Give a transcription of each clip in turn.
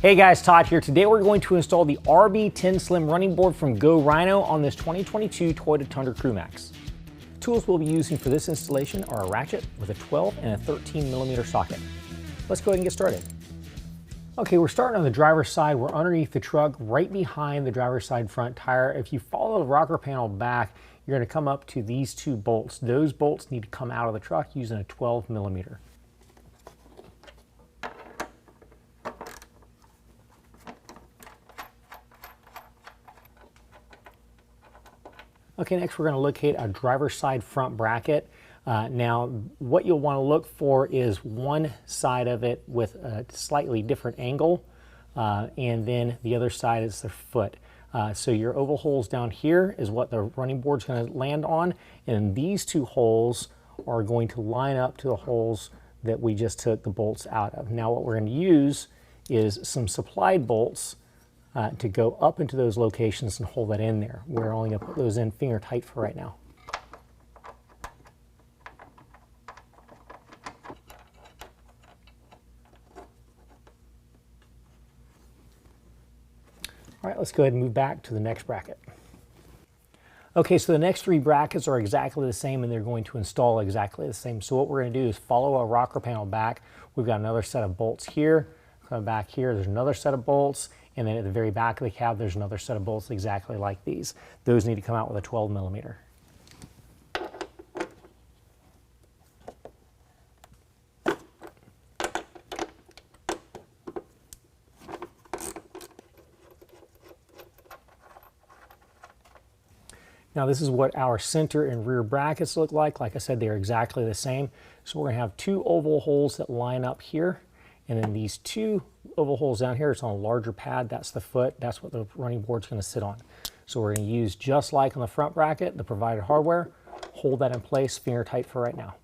Hey guys, Todd here. Today we're going to install the RB10 Slim running board from Go Rhino on this 2022 Toyota Tundra CrewMax. The tools we'll be using for this installation are a ratchet with a 12 and a 13mm socket. Let's go ahead and get started. Okay, we're starting on the driver's side. We're underneath the truck, right behind the driver's side front tire. If you follow the rocker panel back, you're going to come up to these two bolts. Those bolts need to come out of the truck using a 12mm. Okay, next we're going to locate a driver's side front bracket. Now, what you'll want to look for is one side of it with a slightly different angle, and then the other side is the foot. So your oval holes down here is what the running board's going to land on, and these two holes are going to line up to the holes that we just took the bolts out of. Now, what we're going to use is some supplied bolts to go up into those locations and hold that in there. We're only going to put those in finger tight for right now. All right, let's go ahead and move back to the next bracket. Okay, so the next three brackets are exactly the same and they're going to install exactly the same. So what we're going to do is follow our rocker panel back. We've got another set of bolts here. Come back here, there's another set of bolts. And then at the very back of the cab, there's another set of bolts exactly like these. Those need to come out with a 12mm. Now this is what our center and rear brackets look like. Like I said, they're exactly the same. So we're gonna have two oval holes that line up here. And then these two oval holes down here, it's on a larger pad, that's the foot, that's what the running board's gonna sit on. So we're gonna use, just like on the front bracket, the provided hardware, hold that in place, finger tight for right now.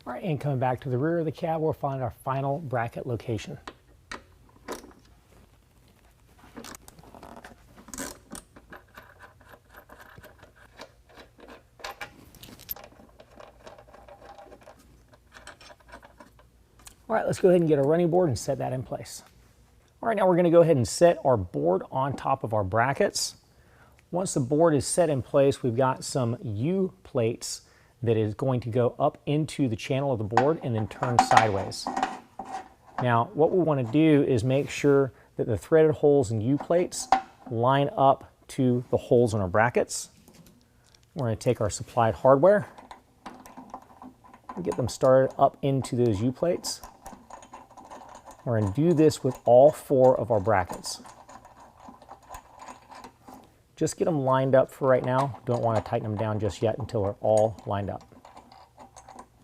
All right, and coming back to the rear of the cab, we'll find our final bracket location. All right, let's go ahead and get our running board and set that in place. All right, now we're going to go ahead and set our board on top of our brackets. Once the board is set in place, we've got some U-plates that is going to go up into the channel of the board and then turn sideways. Now, what we want to do is make sure that the threaded holes in U-plates line up to the holes in our brackets. We're going to take our supplied hardware and get them started up into those U-plates. We're going to do this with all four of our brackets. Just get them lined up for right now. Don't want to tighten them down just yet until they're all lined up.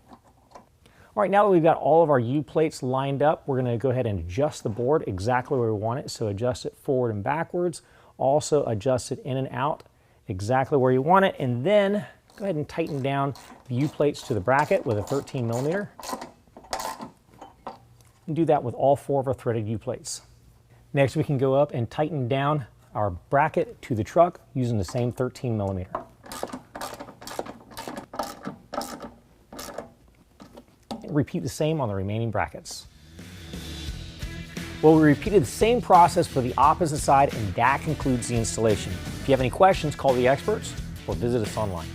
All right, now that we've got all of our U-plates lined up, we're going to go ahead and adjust the board exactly where we want it. So adjust it forward and backwards. Also adjust it in and out exactly where you want it. And then go ahead and tighten down the U-plates to the bracket with a 13mm. And do that with all four of our threaded U-plates. Next, we can go up and tighten down our bracket to the truck using the same 13mm. And repeat the same on the remaining brackets. Well, we repeated the same process for the opposite side, and that concludes the installation. If you have any questions, call the experts or visit us online.